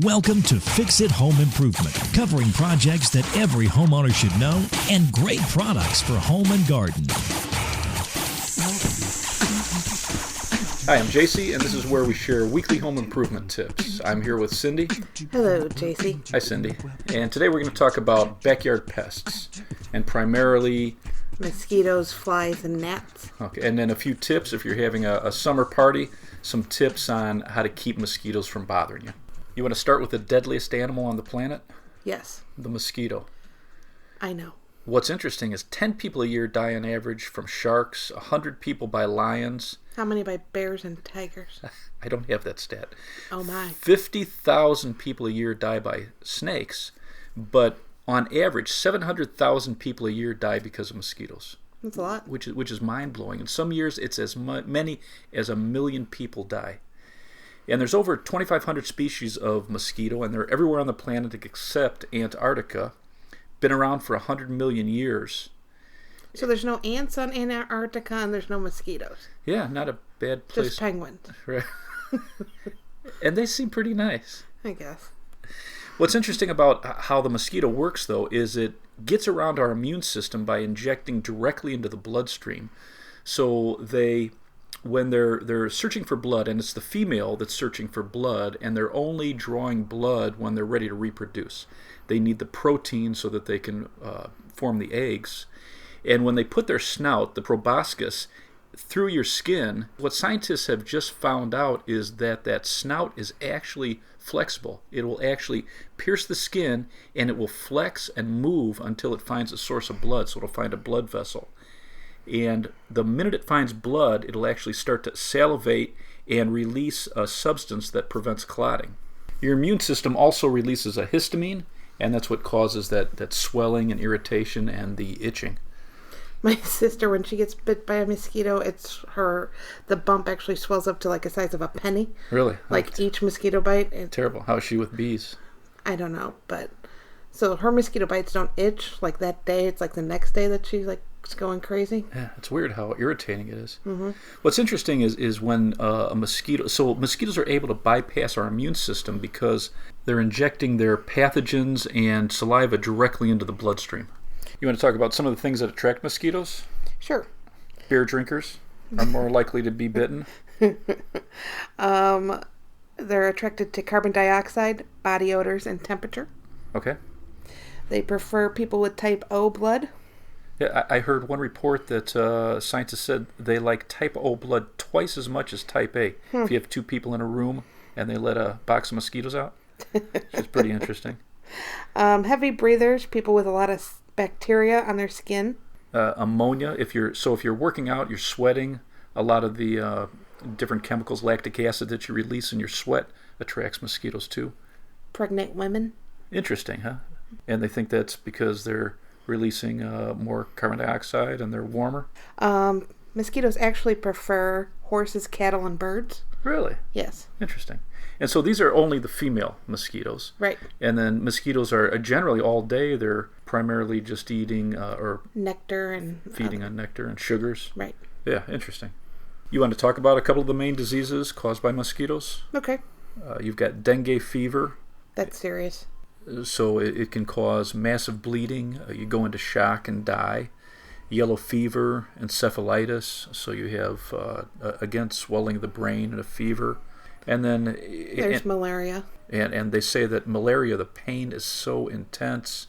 Welcome to Fix It Home Improvement, covering projects that every homeowner should know and great products for home and garden. Hi, I'm JC, and this is where we share weekly home improvement tips. I'm here with Cindy. Hello, JC. Hi, Cindy. And today we're going to talk about backyard pests, and primarily Mosquitoes, flies, and gnats. Okay, and then a few tips if you're having a summer party, some tips on how to keep mosquitoes from bothering you. You want to start with the deadliest animal on the planet? Yes. The mosquito. I know. What's interesting is 10 people a year die on average from sharks, 100 people by lions. How many by bears and tigers? I don't have that stat. Oh my. 50,000 people a year die by snakes, but on average 700,000 people a year die because of mosquitoes. That's a lot. Which is mind-blowing. In some years it's as many as 1 million people die. And there's over 2,500 species of mosquito, and they're everywhere on the planet except Antarctica. Been around for 100 million years. So there's no ants on Antarctica and there's no mosquitoes. Yeah, not a bad place. Just penguins. Right. And they seem pretty nice. I guess. What's interesting about how the mosquito works, though, is it gets around our immune system by injecting directly into the bloodstream. So when they're searching for blood, and it's the female that's searching for blood, and they're only drawing blood when they're ready to reproduce. They need the protein so that they can form the eggs. And when they put their snout, the proboscis, through your skin, what scientists have just found out is that snout is actually flexible. It will actually pierce the skin, and it will flex and move until it finds a source of blood, so it'll find a blood vessel. And the minute it finds blood, it'll actually start to salivate and release a substance that prevents clotting. Your immune system also releases a histamine, and that's what causes that swelling and irritation and the itching. My sister, when she gets bit by a mosquito, the bump actually swells up to like the size of a penny. Really? Like each mosquito bite. Terrible. How is she with bees? I don't know, but so her mosquito bites don't itch like that day. It's like the next day that she's like going crazy. Yeah, it's weird how irritating it is. Mm-hmm. What's interesting is when a mosquito... So mosquitoes are able to bypass our immune system because they're injecting their pathogens and saliva directly into the bloodstream. You want to talk about some of the things that attract mosquitoes? Sure. Beer drinkers are more likely to be bitten. They're attracted to carbon dioxide, body odors, and temperature. Okay. They prefer people with type O blood. Yeah, I heard one report that scientists said they like type O blood twice as much as type A. If you have two people in a room and they let a box of mosquitoes out, which is pretty interesting. Heavy breathers, people with a lot of bacteria on their skin. Ammonia, if you're working out, you're sweating, a lot of the different chemicals, lactic acid that you release in your sweat attracts mosquitoes too. Pregnant women. Interesting, huh? And they think that's because they're releasing more carbon dioxide and they're warmer. Mosquitoes actually prefer horses, cattle, and birds. Really? Yes. Interesting. And so these are only the female mosquitoes. Right. And then mosquitoes are generally all day, they're primarily just eating or nectar and feeding on nectar and sugars. Right. Yeah, interesting. You want to talk about a couple of the main diseases caused by mosquitoes? Okay. You've got dengue fever. That's serious. So it can cause massive bleeding. You go into shock and die. Yellow fever, encephalitis. So you have, again, swelling of the brain and a fever. And then there's malaria. And they say that malaria, the pain is so intense,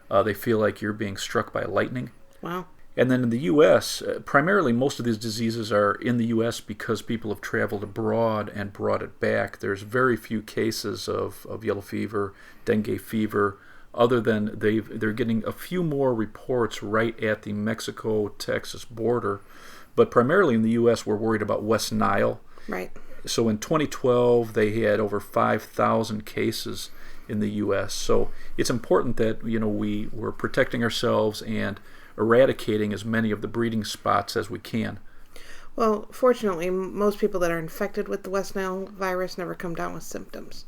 they feel like you're being struck by lightning. Wow. And then in the U.S., primarily most of these diseases are in the U.S. because people have traveled abroad and brought it back. There's very few cases of yellow fever, dengue fever, other than they're getting a few more reports right at the Mexico-Texas border. But primarily in the U.S., we're worried about West Nile. Right. So in 2012, they had over 5,000 cases in the U.S. So it's important that we're protecting ourselves and eradicating as many of the breeding spots as we can. Well, fortunately, most people that are infected with the West Nile virus never come down with symptoms.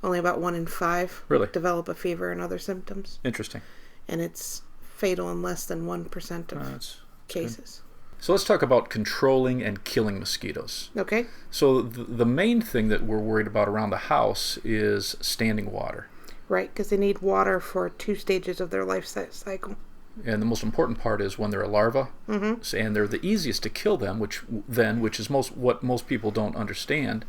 Only about 1 in 5 develop a fever and other symptoms. Interesting. And it's fatal in less than 1% of cases. So let's talk about controlling and killing mosquitoes. Okay. So the main thing that we're worried about around the house is standing water. Right, because they need water for 2 stages of their life cycle. And the most important part is when they're a larva, and they're the easiest to kill them, which is what most people don't understand.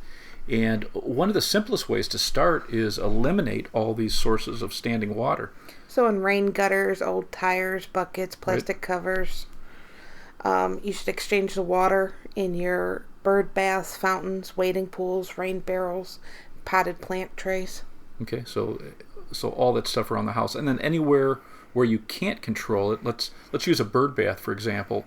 And one of the simplest ways to start is eliminate all these sources of standing water. So in rain gutters, old tires, buckets, plastic covers, you should exchange the water in your bird baths, fountains, wading pools, rain barrels, potted plant trays. Okay, so all that stuff around the house, and then anywhere where you can't control it. Let's use a bird bath, for example,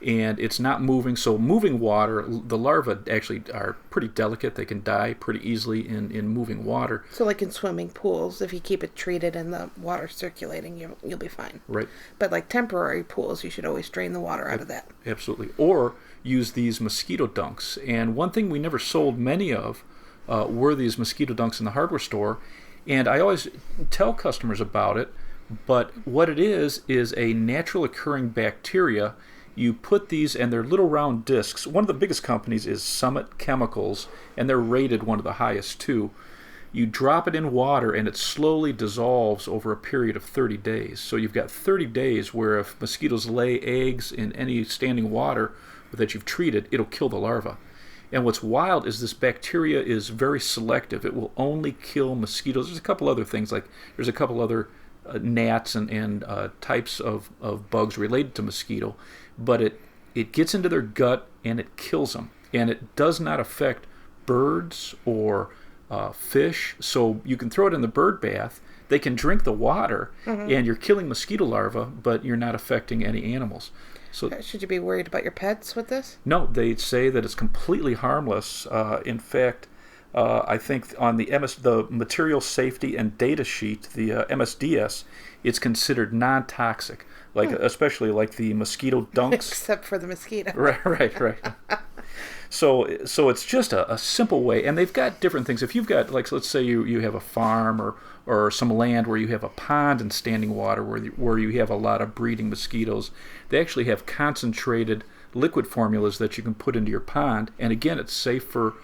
and it's not moving. So moving water, the larvae actually are pretty delicate. They can die pretty easily in moving water. So like in swimming pools, if you keep it treated and the water circulating, you'll be fine. Right. But like temporary pools, you should always drain the water out of that. Absolutely. Or use these mosquito dunks. And one thing we never sold many of were these mosquito dunks in the hardware store. And I always tell customers about it. But what it is a natural occurring bacteria. You put these, and they're little round discs. One of the biggest companies is Summit Chemicals, and they're rated one of the highest too. You drop it in water, and it slowly dissolves over a period of 30 days. So you've got 30 days where if mosquitoes lay eggs in any standing water that you've treated, it'll kill the larva. And what's wild is this bacteria is very selective. It will only kill mosquitoes. There's a couple other things, like there's a couple other gnats and types of bugs related to mosquito, but it gets into their gut and it kills them. And it does not affect birds or fish, so you can throw it in the bird bath. They can drink the water, and you're killing mosquito larvae, but you're not affecting any animals. So should you be worried about your pets with this? No, they say that it's completely harmless. In fact, I think on the Material Safety and Data Sheet, the MSDS, it's considered non-toxic, especially like the mosquito dunks. Except for the mosquito. Right. So it's just a simple way, and they've got different things. If you've got, like, let's say you have a farm or some land where you have a pond and standing water where you have a lot of breeding mosquitoes, they actually have concentrated liquid formulas that you can put into your pond, and again, it's safe for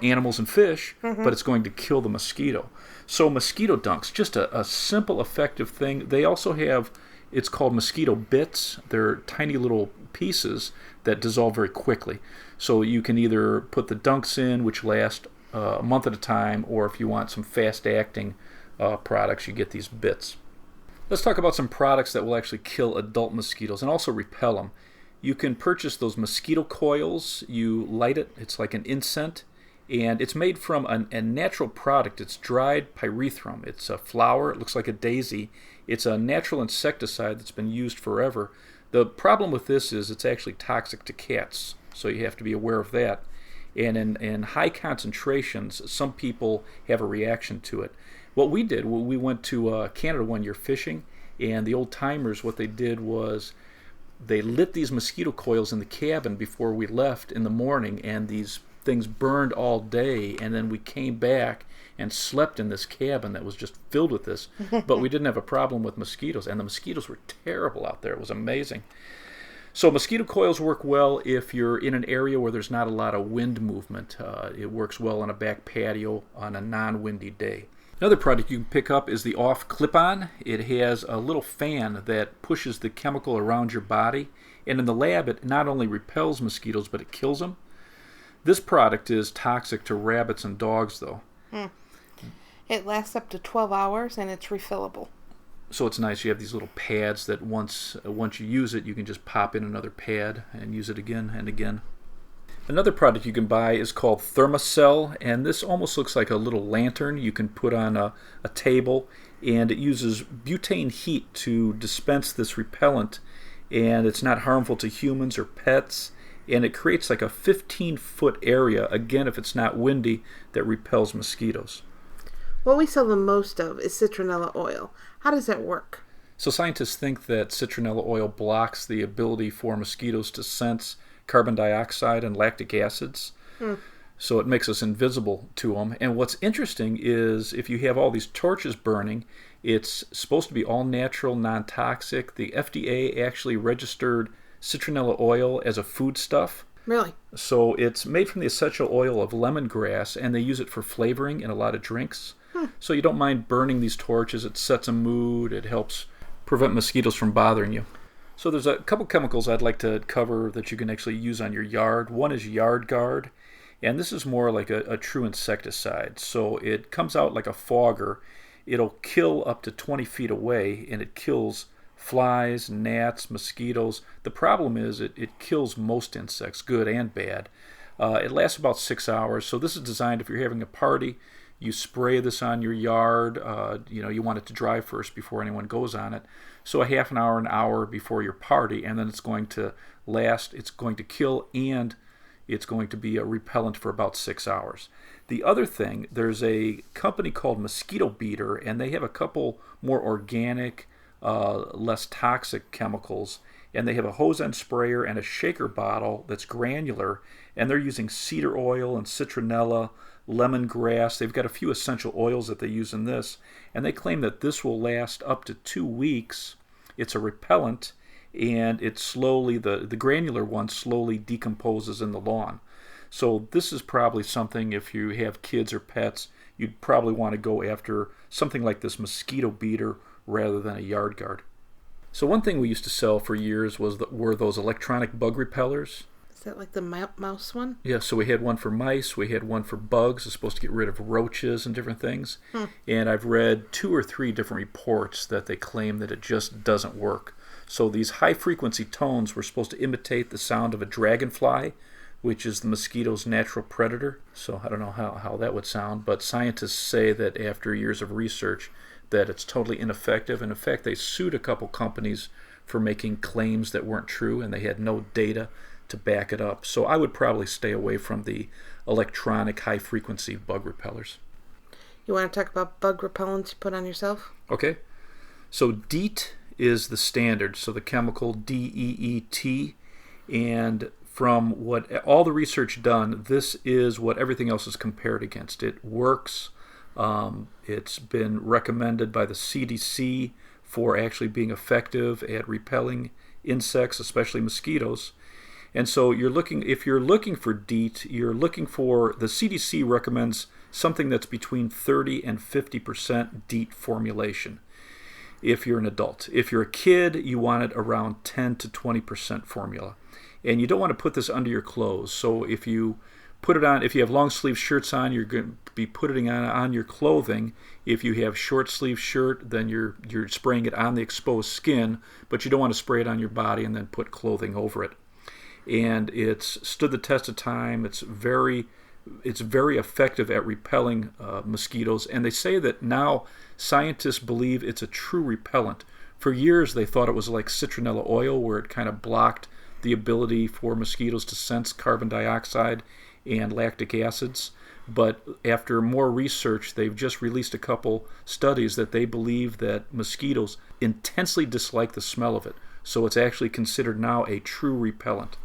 animals and fish, but it's going to kill the mosquito. So mosquito dunks, just a simple, effective thing. They also have, it's called mosquito bits. They're tiny little pieces that dissolve very quickly. So you can either put the dunks in, which last a month at a time, or if you want some fast-acting products, you get these bits. Let's talk about some products that will actually kill adult mosquitoes and also repel them. You can purchase those mosquito coils. You light it. It's like an incense, and it's made from a natural product. It's dried pyrethrum. It's a flower. It looks like a daisy. It's a natural insecticide that's been used forever. The problem with this is it's actually toxic to cats, so you have to be aware of that. And in high concentrations, some people have a reaction to it. What we did, we went to Canada one year fishing, and the old timers, what they did was they lit these mosquito coils in the cabin before we left in the morning, and these things burned all day, and then we came back and slept in this cabin that was just filled with this, but we didn't have a problem with mosquitoes, and the mosquitoes were terrible out there. It was amazing. So mosquito coils work well if you're in an area where there's not a lot of wind movement. It works well on a back patio on a non-windy day. Another product you can pick up is the Off Clip-On. It has a little fan that pushes the chemical around your body, and in the lab it not only repels mosquitoes, but it kills them. This product is toxic to rabbits and dogs, though. It lasts up to 12 hours, and it's refillable. So it's nice. You have these little pads that once you use it, you can just pop in another pad and use it again and again. Another product you can buy is called Thermacell, and this almost looks like a little lantern you can put on a table, and it uses butane heat to dispense this repellent, and it's not harmful to humans or pets, and it creates like a 15-foot area, again if it's not windy, that repels mosquitoes. What we sell the most of is citronella oil. How does that work? So scientists think that citronella oil blocks the ability for mosquitoes to sense carbon dioxide and lactic acids. So it makes us invisible to them. And what's interesting is if you have all these torches burning, it's supposed to be all natural, non-toxic. The FDA actually registered citronella oil as a foodstuff. Really? So it's made from the essential oil of lemongrass, and they use it for flavoring in a lot of drinks. So you don't mind burning these torches. It sets a mood. It helps prevent mosquitoes from bothering you. So there's a couple chemicals I'd like to cover that you can actually use on your yard. One is Yard Guard, and this is more like a true insecticide. So it comes out like a fogger. It'll kill up to 20 feet away, and it kills flies, gnats, mosquitoes. The problem is it kills most insects, good and bad. It lasts about 6 hours. So this is designed if you're having a party, you spray this on your yard. You want it to dry first before anyone goes on it. So a half an hour before your party, and then it's going to last. It's going to kill, and it's going to be a repellent for about 6 hours. The other thing, there's a company called Mosquito Beater, and they have a couple more organic, less toxic chemicals, and they have a hose end sprayer and a shaker bottle that's granular, and they're using cedar oil and citronella, lemongrass. They've got a few essential oils that they use in this, and they claim that this will last up to 2 weeks. It's a repellent, and it slowly, the granular one slowly decomposes in the lawn. So this is probably something, if you have kids or pets, you'd probably want to go after something like this Mosquito Beater rather than a Yard Guard. So one thing we used to sell for years were those electronic bug repellers. Is that like the mouse one? Yeah, so we had one for mice, we had one for bugs. It's supposed to get rid of roaches and different things. And I've read 2 or 3 different reports that they claim that it just doesn't work. So these high-frequency tones were supposed to imitate the sound of a dragonfly, which is the mosquito's natural predator. So I don't know how that would sound, but scientists say that after years of research that it's totally ineffective. And in fact, they sued a couple companies for making claims that weren't true, and they had no data to back it up. So I would probably stay away from the electronic high-frequency bug repellers. You want to talk about bug repellents you put on yourself? Okay. So DEET is the standard, so the chemical DEET, and from what all the research done, this is what everything else is compared against. It works. It's been recommended by the CDC for actually being effective at repelling insects, especially mosquitoes. And so if you're looking for DEET, you're looking for, the CDC recommends something that's between 30 and 50% DEET formulation if you're an adult. If you're a kid, you want it around 10 to 20% formula. And you don't want to put this under your clothes. So if you put it on, if you have long sleeve shirts on, you're going to be putting it on your clothing. If you have short sleeve shirt, then you're spraying it on the exposed skin, but you don't want to spray it on your body and then put clothing over it. And it's stood the test of time. It's very effective at repelling mosquitoes. And they say that now scientists believe it's a true repellent. For years they thought it was like citronella oil, where it kind of blocked the ability for mosquitoes to sense carbon dioxide and lactic acids. But after more research, they've just released a couple studies that they believe that mosquitoes intensely dislike the smell of it. So it's actually considered now a true repellent.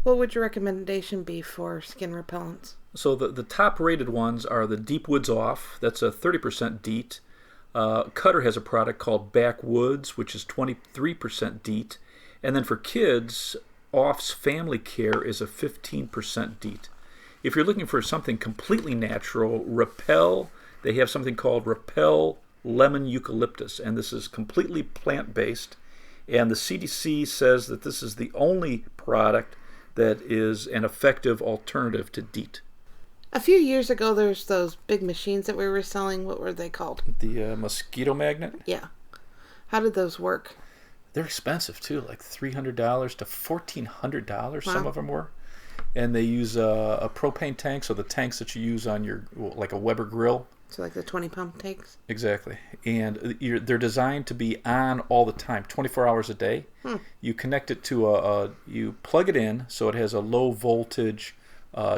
What would your recommendation be for skin repellents? So the top rated ones are the Deep Woods Off. That's a 30% DEET. Cutter has a product called Backwoods, which is 23% DEET. And then for kids, Off's Family Care is a 15% DEET. If you're looking for something completely natural, Repel, they have something called Repel Lemon Eucalyptus, and this is completely plant-based. And the CDC says that this is the only product that is an effective alternative to DEET. A few years ago, there's those big machines that we were selling. What were they called? The mosquito magnet? Yeah. How did those work? They're expensive too, like $300 to $1,400. Wow. Some of them were. And they use a propane tank, so the tanks that you use on your, like a Weber grill. So like the 20-pump tanks? Exactly. And they're designed to be on all the time, 24 hours a day. You connect it to you plug it in, so it has a low voltage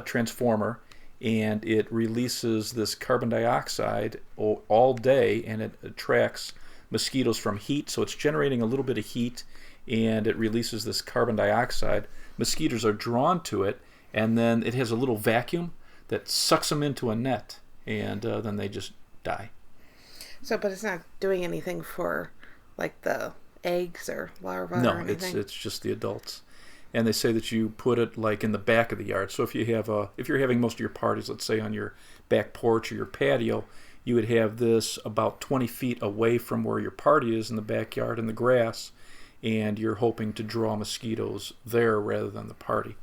transformer, and it releases this carbon dioxide all day, and it attracts mosquitoes from heat. So it's generating a little bit of heat, and it releases this carbon dioxide. Mosquitoes are drawn to it, and then it has a little vacuum that sucks them into a net, and then they just die. So, but it's not doing anything for like the eggs or larvae No, or anything? it's just the adults. And they say that you put it like in the back of the yard. So if you're having most of your parties, let's say on your back porch or your patio, you would have this about 20 feet away from where your party is in the backyard in the grass, and you're hoping to draw mosquitoes there rather than the party.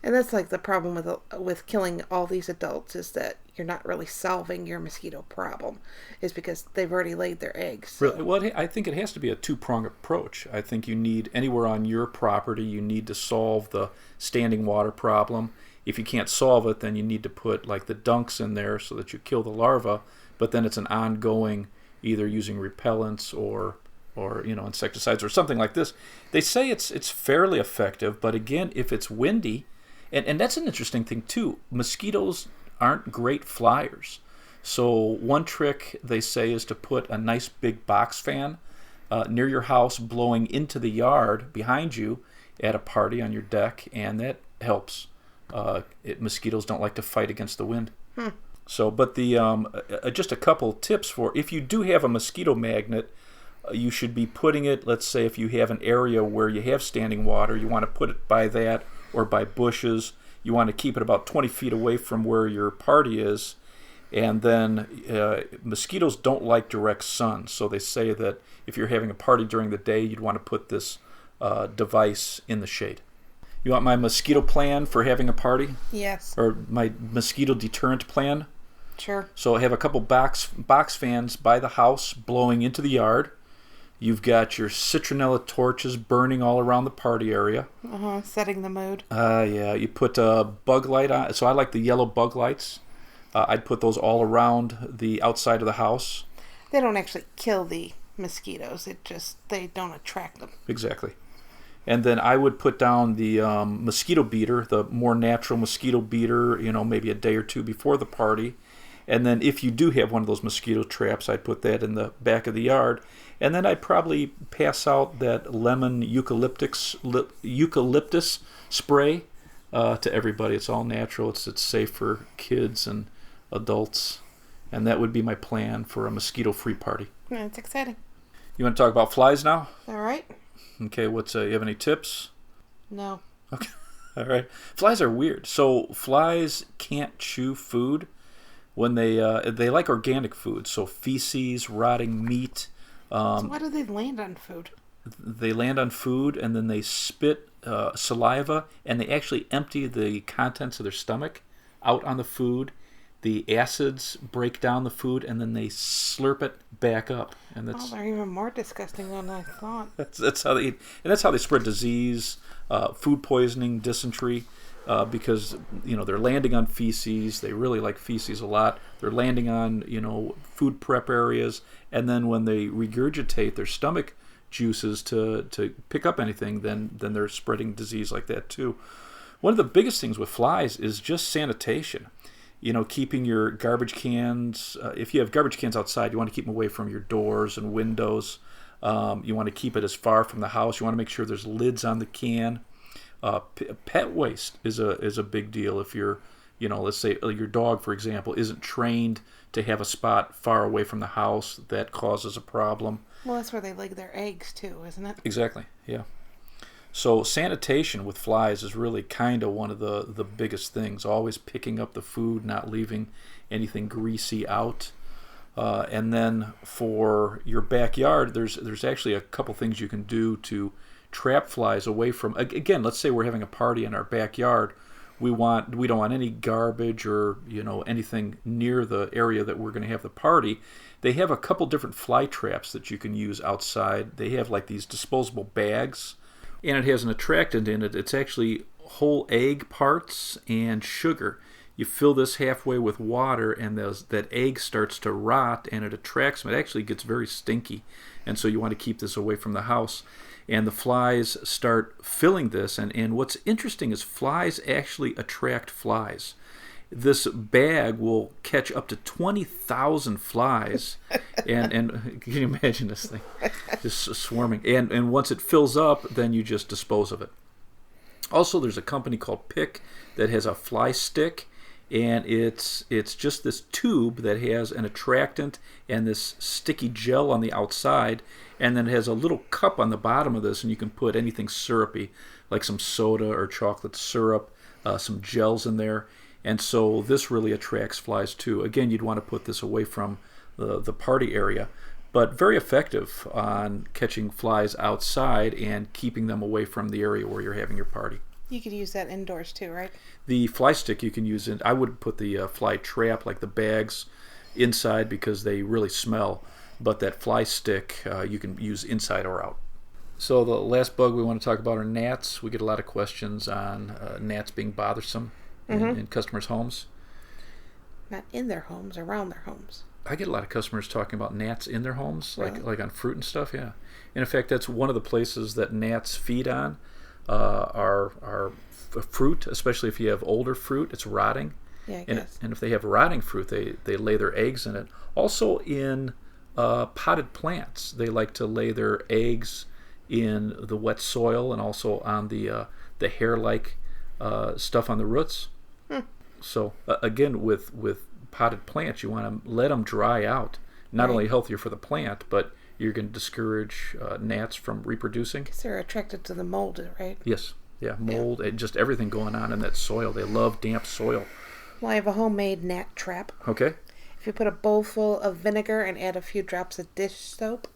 And that's like the problem with killing all these adults, is that you're not really solving your mosquito problem, is because they've already laid their eggs. So. Really, well, I think it has to be a two-pronged approach. I think you need, anywhere on your property, you need to solve the standing water problem. If you can't solve it, then you need to put like the dunks in there so that you kill the larva, but then it's an ongoing, either using repellents or insecticides or something like this. They say it's fairly effective, but again, if it's windy, and that's an interesting thing too. Mosquitoes aren't great flyers. So one trick they say is to put a nice big box fan near your house, blowing into the yard behind you at a party on your deck, and that helps. Mosquitoes don't like to fight against the wind. So, but just a couple tips for if you do have a mosquito magnet. You should be putting it, let's say if you have an area where you have standing water, you want to put it by that or by bushes. You want to keep it about 20 feet away from where your party is. And then mosquitoes don't like direct sun. So they say that if you're having a party during the day, you'd want to put this device in the shade. You want my mosquito plan for having a party? Yes. Or my mosquito deterrent plan? Sure. So I have a couple box fans by the house blowing into the yard. You've got your citronella torches burning all around the party area. Setting the mood. Yeah. You put a bug light on. So I like the yellow bug lights. I'd put those all around the outside of the house. They don't actually kill the mosquitoes. They don't attract them. Exactly. And then I would put down the mosquito beater, the more natural mosquito beater, maybe a day or two before the party. And then if you do have one of those mosquito traps, I'd put that in the back of the yard. And then I'd probably pass out that lemon eucalyptus spray to everybody. It's all natural. It's safe for kids and adults. And that would be my plan for a mosquito-free party. Yeah, it's exciting. You want to talk about flies now? All right. Okay, you have any tips? No. Okay, all right. Flies are weird. So flies can't chew food. When they like organic food, so feces, rotting meat. So why do they land on food? They land on food, and then they spit saliva, and they actually empty the contents of their stomach out on the food. The acids break down the food, and then they slurp it back up. And they're even more disgusting than I thought. That's how they eat, and that's how they spread disease, food poisoning, dysentery. Because they're landing on feces. They really like feces a lot. They're landing on food prep areas, and then when they regurgitate their stomach juices to pick up anything, then they're spreading disease like that too. One of the biggest things with flies is just sanitation. Keeping your garbage cans. If you have garbage cans outside, you want to keep them away from your doors and windows. You want to keep it as far from the house. You want to make sure there's lids on the can. Pet waste is a big deal. If you're, let's say your dog, for example, isn't trained to have a spot far away from the house, that causes a problem. Well, that's where they lay their eggs too, isn't it? Exactly, yeah. So sanitation with flies is really kind of one of the biggest things. Always picking up the food, not leaving anything greasy out. And then for your backyard, there's actually a couple things you can do to trap flies away from. Again, let's say we're having a party in our backyard. We don't want any garbage or anything near the area that we're going to have the party. They have a couple different fly traps that you can use outside. They have like these disposable bags, and it has an attractant in it. It's actually whole egg parts and sugar. You fill this halfway with water, and that egg starts to rot, and it attracts them. It actually gets very stinky, and so you want to keep this away from the house. And the flies start filling this, and what's interesting is flies actually attract flies. This bag will catch up to 20,000 flies, and can you imagine this thing just swarming? And once it fills up, then you just dispose of it. Also, there's a company called Pick that has a fly stick, and it's just this tube that has an attractant and this sticky gel on the outside, and then it has a little cup on the bottom of this, and you can put anything syrupy, like some soda or chocolate syrup, some gels in there, and so this really attracts flies too. Again, you'd want to put this away from the party area, but very effective on catching flies outside and keeping them away from the area where you're having your party. You could use that indoors too, right? The fly stick you can use in. I would put the fly trap, like the bags, inside because they really smell. But that fly stick you can use inside or out. So the last bug we want to talk about are gnats. We get a lot of questions on gnats being bothersome in customers' homes. Not in their homes, around their homes. I get a lot of customers talking about gnats in their homes, Really? like on fruit and stuff. Yeah, and in fact, that's one of the places that gnats feed on. Are fruit, especially if you have older fruit, it's rotting. Yeah, I and, guess. and if they have rotting fruit, they lay their eggs in it. Also in potted plants, they like to lay their eggs in the wet soil and also on the hair-like stuff on the roots. So again, with potted plants, you want to let them dry out. Not only healthier for the plant, but you're going to discourage gnats from reproducing. Because they're attracted to the mold, right? Yes. Yeah, mold and just everything going on in that soil. They love damp soil. Well, I have a homemade gnat trap. Okay. If you put a bowl full of vinegar and add a few drops of dish soap,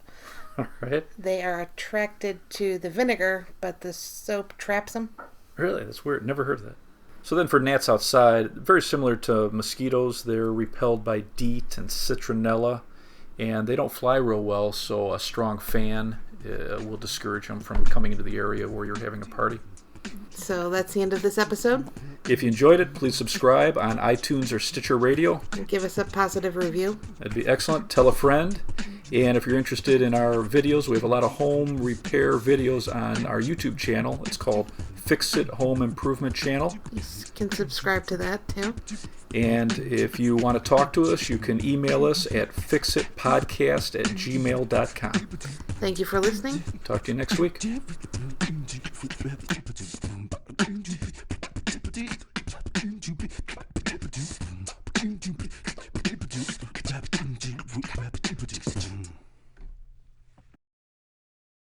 All right. they are attracted to the vinegar, but the soap traps them. Really? That's weird. Never heard of that. So then for gnats outside, very similar to mosquitoes, they're repelled by DEET and citronella, and they don't fly real well, so a strong fan will discourage them from coming into the area where you're having a party. So that's the end of this episode. If you enjoyed it, please subscribe on iTunes or Stitcher Radio. And give us a positive review. That'd be excellent. Tell a friend. And if you're interested in our videos, we have a lot of home repair videos on our YouTube channel. It's called Fix It Home Improvement Channel. You can subscribe to that too. And if you want to talk to us, you can email us at fixitpodcast@gmail.com. Thank you for listening. Talk to you next week.